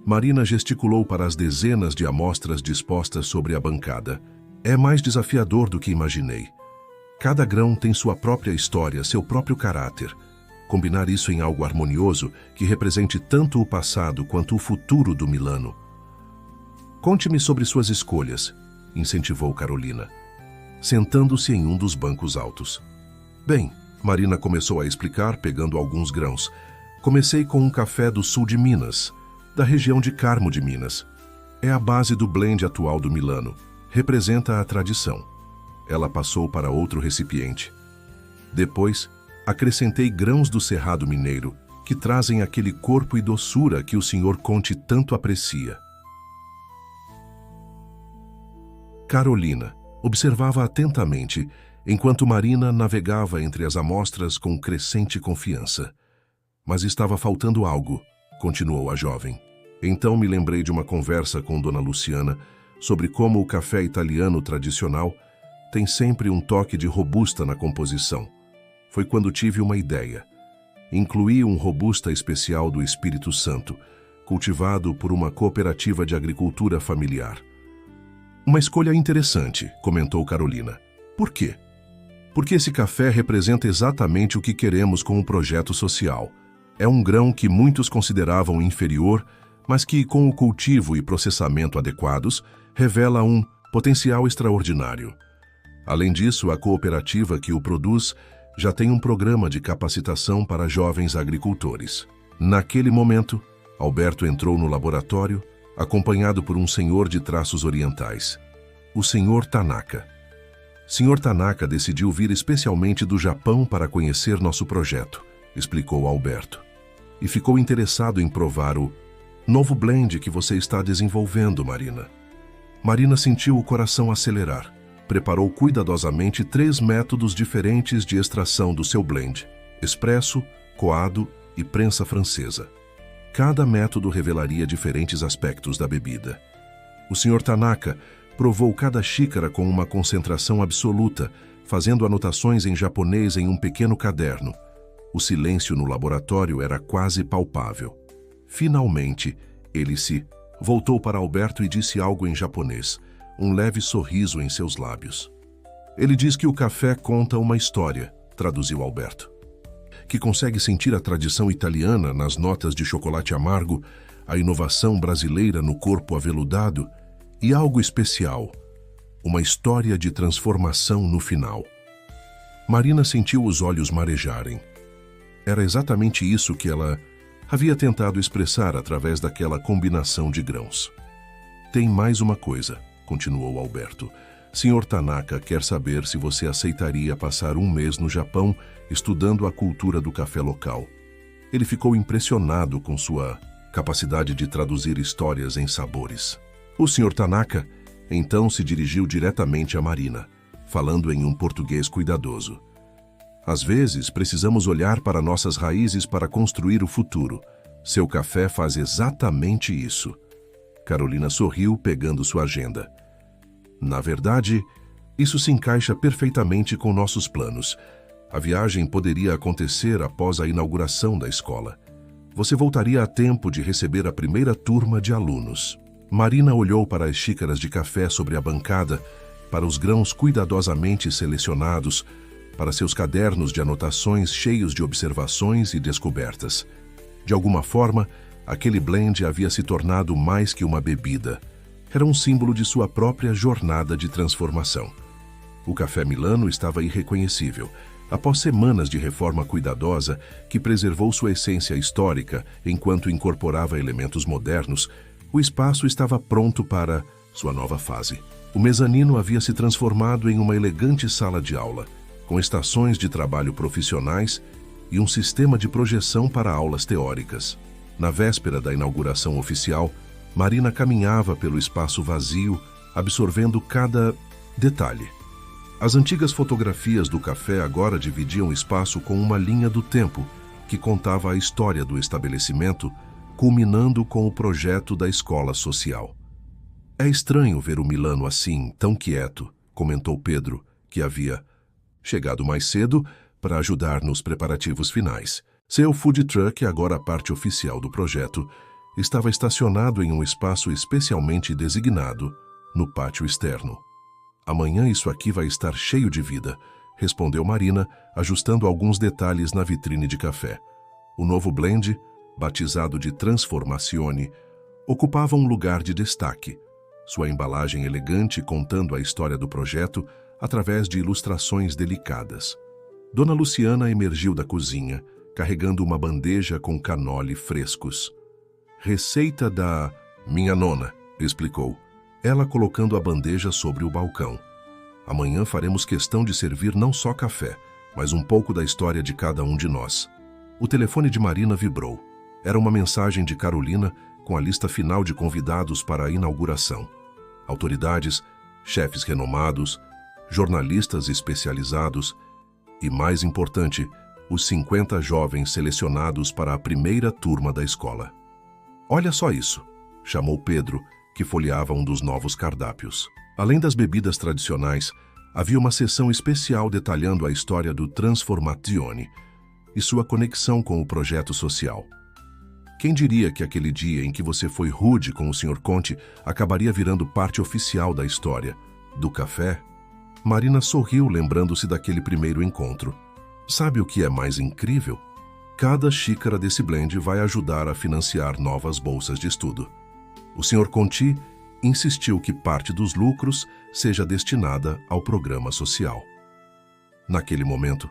Marina gesticulou para as dezenas de amostras dispostas sobre a bancada. É mais desafiador do que imaginei. Cada grão tem sua própria história, seu próprio caráter. Combinar isso em algo harmonioso que represente tanto o passado quanto o futuro do Milano. Conte-me sobre suas escolhas, incentivou Carolina, sentando-se em um dos bancos altos. Bem, Marina começou a explicar, pegando alguns grãos. Comecei com um café do sul de Minas, da região de Carmo de Minas. É a base do blend atual do Milano. Representa a tradição. Ela passou para outro recipiente. Depois, acrescentei grãos do Cerrado Mineiro, que trazem aquele corpo e doçura que o Sr. Conte tanto aprecia. Carolina observava atentamente, enquanto Marina navegava entre as amostras com crescente confiança. Mas estava faltando algo, continuou a jovem. Então me lembrei de uma conversa com Dona Luciana sobre como o café italiano tradicional tem sempre um toque de robusta na composição. Foi quando tive uma ideia. Incluí um robusta especial do Espírito Santo, cultivado por uma cooperativa de agricultura familiar. Uma escolha interessante, comentou Carolina. Por quê? Porque esse café representa exatamente o que queremos com o projeto social. É um grão que muitos consideravam inferior, mas que, com o cultivo e processamento adequados, revela um potencial extraordinário. Além disso, a cooperativa que o produz já tem um programa de capacitação para jovens agricultores. Naquele momento, Alberto entrou no laboratório, acompanhado por um senhor de traços orientais, o Sr. Tanaka. Sr. Tanaka decidiu vir especialmente do Japão para conhecer nosso projeto, explicou Alberto, e ficou interessado em provar o novo blend que você está desenvolvendo, Marina. Marina sentiu o coração acelerar. Preparou cuidadosamente 3 métodos diferentes de extração do seu blend: expresso, coado e prensa francesa. Cada método revelaria diferentes aspectos da bebida. O Sr. Tanaka provou cada xícara com uma concentração absoluta, fazendo anotações em japonês em um pequeno caderno. O silêncio no laboratório era quase palpável. Finalmente, ele se voltou para Alberto e disse algo em japonês, um leve sorriso em seus lábios. Ele diz que o café conta uma história, traduziu Alberto, que consegue sentir a tradição italiana nas notas de chocolate amargo, a inovação brasileira no corpo aveludado e algo especial, uma história de transformação no final. Marina sentiu os olhos marejarem. Era exatamente isso que ela havia tentado expressar através daquela combinação de grãos. Tem mais uma coisa, continuou Alberto. Sr. Tanaka quer saber se você aceitaria passar 1 mês no Japão estudando a cultura do café local. Ele ficou impressionado com sua capacidade de traduzir histórias em sabores. O Sr. Tanaka então se dirigiu diretamente a Marina, falando em um português cuidadoso. Às vezes, precisamos olhar para nossas raízes para construir o futuro. Seu café faz exatamente isso. Carolina sorriu, pegando sua agenda. Na verdade, isso se encaixa perfeitamente com nossos planos. A viagem poderia acontecer após a inauguração da escola. Você voltaria a tempo de receber a primeira turma de alunos. Marina olhou para as xícaras de café sobre a bancada, para os grãos cuidadosamente selecionados, para seus cadernos de anotações cheios de observações e descobertas. De alguma forma, aquele blend havia se tornado mais que uma bebida. Era um símbolo de sua própria jornada de transformação. O café Milano estava irreconhecível. Após semanas de reforma cuidadosa, que preservou sua essência histórica enquanto incorporava elementos modernos, o espaço estava pronto para sua nova fase. O mezanino havia se transformado em uma elegante sala de aula, com estações de trabalho profissionais e um sistema de projeção para aulas teóricas. Na véspera da inauguração oficial, Marina caminhava pelo espaço vazio, absorvendo cada detalhe. As antigas fotografias do café agora dividiam o espaço com uma linha do tempo, que contava a história do estabelecimento, culminando com o projeto da escola social. É estranho ver o Milano assim, tão quieto, comentou Pedro, que havia chegado mais cedo para ajudar nos preparativos finais. Seu food truck, agora a parte oficial do projeto, estava estacionado em um espaço especialmente designado, no pátio externo. Amanhã isso aqui vai estar cheio de vida, respondeu Marina, ajustando alguns detalhes na vitrine de café. O novo blend, batizado de Transformazione, ocupava um lugar de destaque. Sua embalagem elegante contando a história do projeto através de ilustrações delicadas. Dona Luciana emergiu da cozinha, carregando uma bandeja com cannoli frescos. Receita da minha nona, explicou, ela colocando a bandeja sobre o balcão. Amanhã faremos questão de servir não só café, mas um pouco da história de cada um de nós. O telefone de Marina vibrou. Era uma mensagem de Carolina com a lista final de convidados para a inauguração. Autoridades, chefes renomados, jornalistas especializados e, mais importante, os 50 jovens selecionados para a primeira turma da escola. Olha só isso, chamou Pedro, que folheava um dos novos cardápios. Além das bebidas tradicionais, havia uma seção especial detalhando a história do Transformazione e sua conexão com o projeto social. Quem diria que aquele dia em que você foi rude com o Sr. Conte acabaria virando parte oficial da história? Do café? Marina sorriu, lembrando-se daquele primeiro encontro. Sabe o que é mais incrível? Cada xícara desse blend vai ajudar a financiar novas bolsas de estudo. O Sr. Conti insistiu que parte dos lucros seja destinada ao programa social. Naquele momento,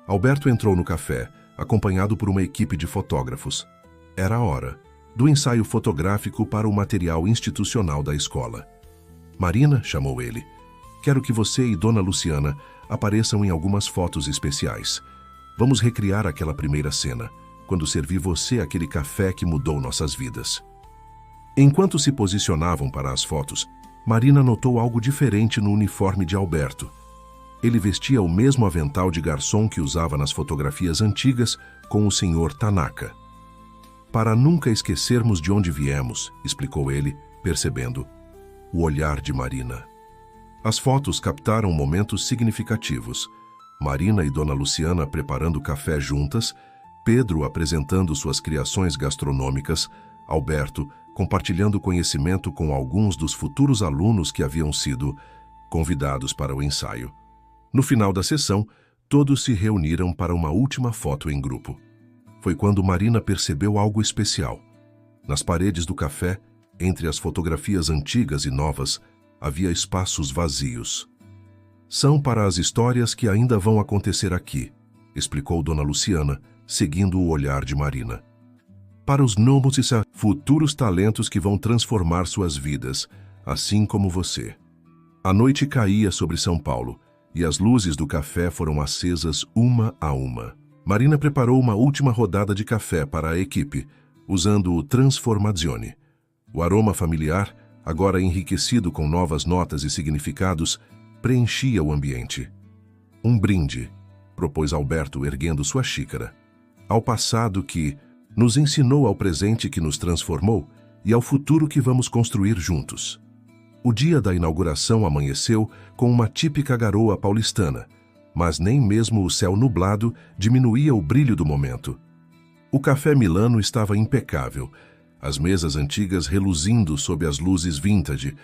Alberto entrou no café, acompanhado por uma equipe de fotógrafos. Era a hora do ensaio fotográfico para o material institucional da escola. Marina, chamou ele, quero que você e Dona Luciana apareçam em algumas fotos especiais. Vamos recriar aquela primeira cena, quando servi você aquele café que mudou nossas vidas. Enquanto se posicionavam para as fotos, Marina notou algo diferente no uniforme de Alberto. Ele vestia o mesmo avental de garçom que usava nas fotografias antigas com o Sr. Tanaka. Para nunca esquecermos de onde viemos, explicou ele, percebendo o olhar de Marina. As fotos captaram momentos significativos. Marina e Dona Luciana preparando café juntas, Pedro apresentando suas criações gastronômicas, Alberto compartilhando conhecimento com alguns dos futuros alunos que haviam sido convidados para o ensaio. No final da sessão, todos se reuniram para uma última foto em grupo. Foi quando Marina percebeu algo especial. Nas paredes do café, entre as fotografias antigas e novas, havia espaços vazios. São para as histórias que ainda vão acontecer aqui, explicou Dona Luciana, seguindo o olhar de Marina. Para os novos e futuros talentos que vão transformar suas vidas, assim como você. A noite caía sobre São Paulo e as luzes do café foram acesas uma a uma. Marina preparou uma última rodada de café para a equipe, usando o Transformazione. O aroma familiar, agora enriquecido com novas notas e significados, preenchia o ambiente. Um brinde, propôs Alberto, erguendo sua xícara, ao passado que nos ensinou, ao presente que nos transformou e ao futuro que vamos construir juntos. O dia da inauguração amanheceu com uma típica garoa paulistana, mas nem mesmo o céu nublado diminuía o brilho do momento. O café Milano estava impecável, as mesas antigas reluzindo sob as luzes vintage,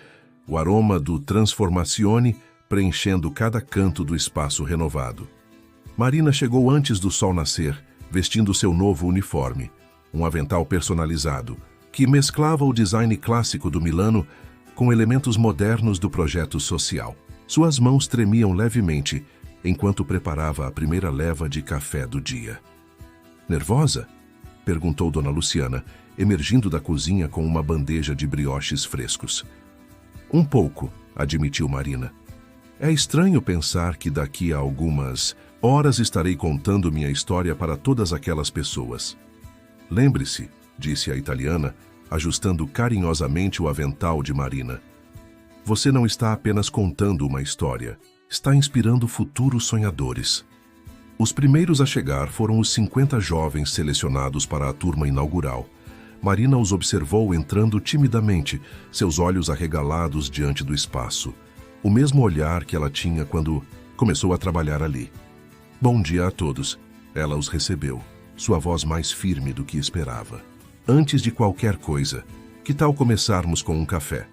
o aroma do Transformazione preenchendo cada canto do espaço renovado. Marina chegou antes do sol nascer, vestindo seu novo uniforme, um avental personalizado, que mesclava o design clássico do Milano com elementos modernos do projeto social. Suas mãos tremiam levemente enquanto preparava a primeira leva de café do dia. Nervosa? Perguntou Dona Luciana, emergindo da cozinha com uma bandeja de brioches frescos. Um pouco, admitiu Marina. É estranho pensar que daqui a algumas horas estarei contando minha história para todas aquelas pessoas. Lembre-se, disse a italiana, ajustando carinhosamente o avental de Marina. Você não está apenas contando uma história, está inspirando futuros sonhadores. Os primeiros a chegar foram os 50 jovens selecionados para a turma inaugural, Marina os observou entrando timidamente, seus olhos arregalados diante do espaço. O mesmo olhar que ela tinha quando começou a trabalhar ali. Bom dia a todos. Ela os recebeu, sua voz mais firme do que esperava. Antes de qualquer coisa, que tal começarmos com um café?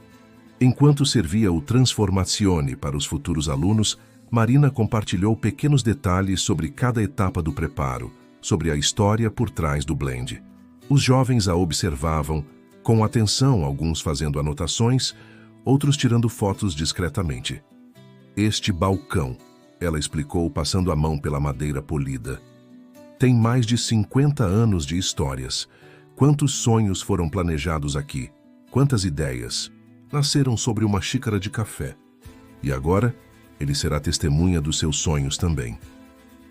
Enquanto servia o Transformazione para os futuros alunos, Marina compartilhou pequenos detalhes sobre cada etapa do preparo, sobre a história por trás do blend. Os jovens a observavam, com atenção, alguns fazendo anotações, outros tirando fotos discretamente. Este balcão, ela explicou passando a mão pela madeira polida, tem mais de 50 anos de histórias. Quantos sonhos foram planejados aqui? Quantas ideias nasceram sobre uma xícara de café? E agora, ele será testemunha dos seus sonhos também.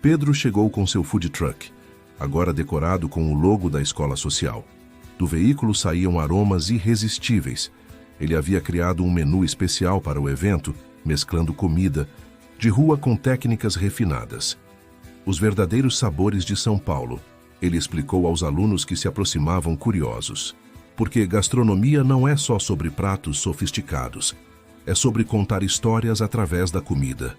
Pedro chegou com seu food truck, agora decorado com o logo da escola social. Do veículo saíam aromas irresistíveis. Ele havia criado um menu especial para o evento, mesclando comida de rua com técnicas refinadas. Os verdadeiros sabores de São Paulo, ele explicou aos alunos que se aproximavam curiosos. Porque gastronomia não é só sobre pratos sofisticados, é sobre contar histórias através da comida.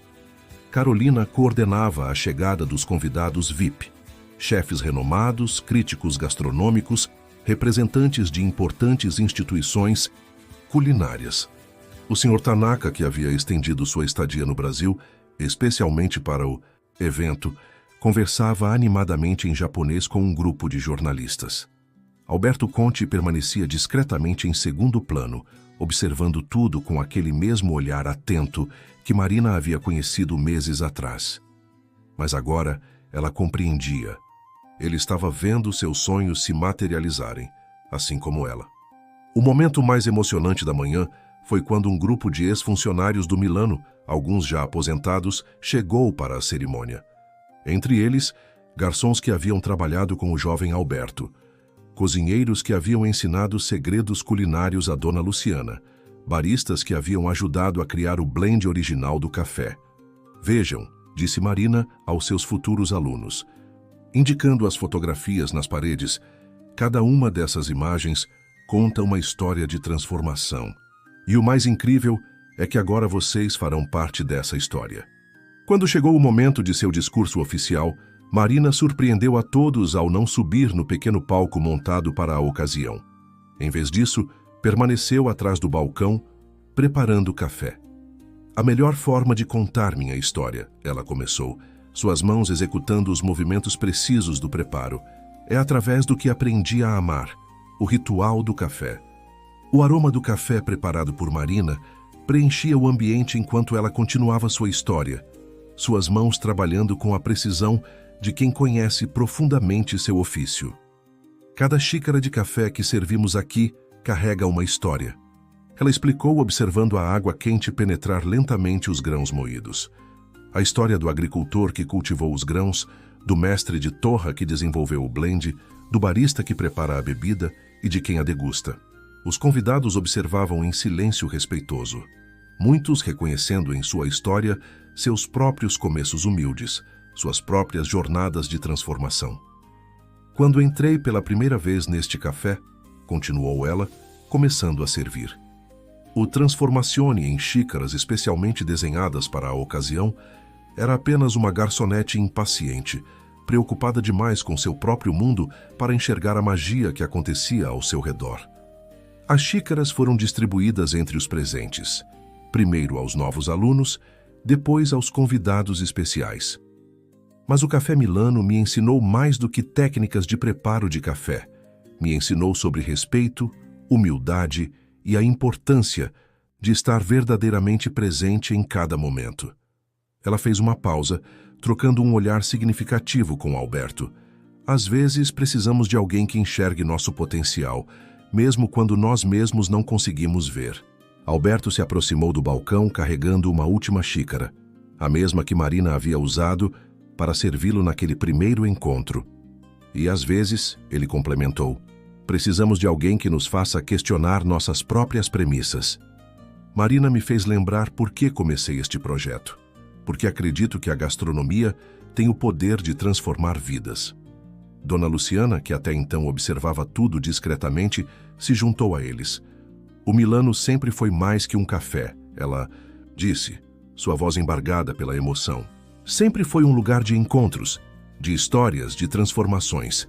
Carolina coordenava a chegada dos convidados VIP, chefes renomados, críticos gastronômicos, representantes de importantes instituições culinárias. O Sr. Tanaka, que havia estendido sua estadia no Brasil, especialmente para o evento, conversava animadamente em japonês com um grupo de jornalistas. Alberto Conte permanecia discretamente em segundo plano, observando tudo com aquele mesmo olhar atento que Marina havia conhecido meses atrás. Mas agora ela compreendia. Ele estava vendo seus sonhos se materializarem, assim como ela. O momento mais emocionante da manhã foi quando um grupo de ex-funcionários do Milano, alguns já aposentados, chegou para a cerimônia. Entre eles, garçons que haviam trabalhado com o jovem Alberto, cozinheiros que haviam ensinado segredos culinários a Dona Luciana, baristas que haviam ajudado a criar o blend original do café. Vejam, disse Marina aos seus futuros alunos, indicando as fotografias nas paredes. Cada uma dessas imagens conta uma história de transformação. E o mais incrível é que agora vocês farão parte dessa história. Quando chegou o momento de seu discurso oficial, Marina surpreendeu a todos ao não subir no pequeno palco montado para a ocasião. Em vez disso, permaneceu atrás do balcão, preparando o café. A melhor forma de contar minha história, ela começou, suas mãos executando os movimentos precisos do preparo, é através do que aprendi a amar, o ritual do café. O aroma do café preparado por Marina preenchia o ambiente enquanto ela continuava sua história, suas mãos trabalhando com a precisão de quem conhece profundamente seu ofício. Cada xícara de café que servimos aqui carrega uma história. Ela explicou observando a água quente penetrar lentamente os grãos moídos. A história do agricultor que cultivou os grãos, do mestre de torra que desenvolveu o blend, do barista que prepara a bebida e de quem a degusta. Os convidados observavam em silêncio respeitoso, muitos reconhecendo em sua história seus próprios começos humildes, suas próprias jornadas de transformação. Quando entrei pela primeira vez neste café, continuou ela, começando a servir. O Transformazione em xícaras especialmente desenhadas para a ocasião era apenas uma garçonete impaciente, preocupada demais com seu próprio mundo para enxergar a magia que acontecia ao seu redor. As xícaras foram distribuídas entre os presentes, primeiro aos novos alunos, depois aos convidados especiais. Mas o Café Milano me ensinou mais do que técnicas de preparo de café. Me ensinou sobre respeito, humildade e a importância de estar verdadeiramente presente em cada momento. Ela fez uma pausa, trocando um olhar significativo com Alberto. Às vezes precisamos de alguém que enxergue nosso potencial, mesmo quando nós mesmos não conseguimos ver. Alberto se aproximou do balcão carregando uma última xícara, a mesma que Marina havia usado para servi-lo naquele primeiro encontro. E às vezes, ele complementou, precisamos de alguém que nos faça questionar nossas próprias premissas. Marina me fez lembrar por que comecei este projeto. Porque acredito que a gastronomia tem o poder de transformar vidas. Dona Luciana, que até então observava tudo discretamente, se juntou a eles. O Milano sempre foi mais que um café, ela disse, sua voz embargada pela emoção. Sempre foi um lugar de encontros, de histórias, de transformações.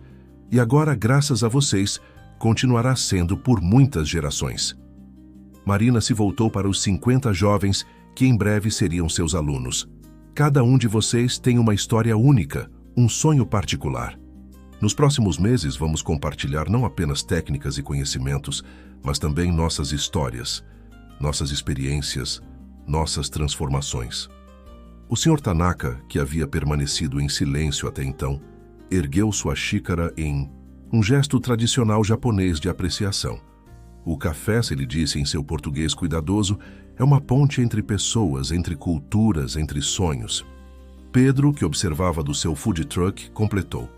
E agora, graças a vocês, continuará sendo por muitas gerações. Marina se voltou para os 50 jovens que em breve seriam seus alunos. Cada um de vocês tem uma história única, um sonho particular. Nos próximos meses vamos compartilhar não apenas técnicas e conhecimentos, mas também nossas histórias, nossas experiências, nossas transformações. O Sr. Tanaka, que havia permanecido em silêncio até então, ergueu sua xícara em um gesto tradicional japonês de apreciação. O café, se ele disse em seu português cuidadoso, é uma ponte entre pessoas, entre culturas, entre sonhos. Pedro, que observava do seu food truck, completou.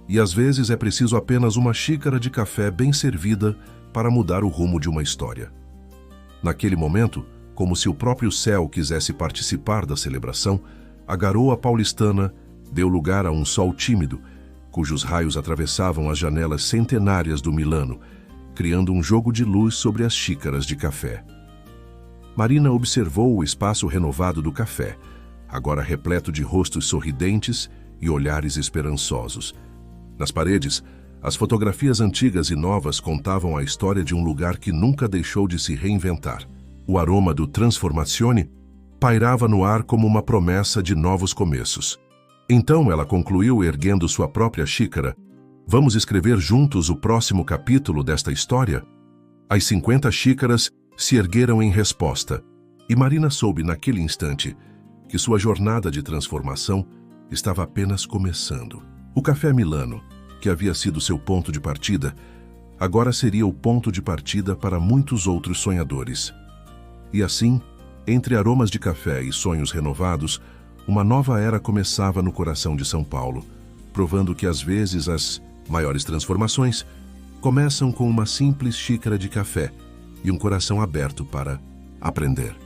E às vezes é preciso apenas uma xícara de café bem servida para mudar o rumo de uma história. Naquele momento, como se o próprio céu quisesse participar da celebração, a garoa paulistana deu lugar a um sol tímido, cujos raios atravessavam as janelas centenárias do Milano, criando um jogo de luz sobre as xícaras de café. Marina observou o espaço renovado do café, agora repleto de rostos sorridentes e olhares esperançosos. Nas paredes, as fotografias antigas e novas contavam a história de um lugar que nunca deixou de se reinventar. O aroma do Transformazione pairava no ar como uma promessa de novos começos. Então ela concluiu erguendo sua própria xícara. Vamos escrever juntos o próximo capítulo desta história? As 50 xícaras se ergueram em resposta, e Marina soube naquele instante que sua jornada de transformação estava apenas começando. O Café Milano, que havia sido seu ponto de partida, agora seria o ponto de partida para muitos outros sonhadores. E assim, entre aromas de café e sonhos renovados, uma nova era começava no coração de São Paulo, provando que às vezes as maiores transformações começam com uma simples xícara de café e um coração aberto para aprender.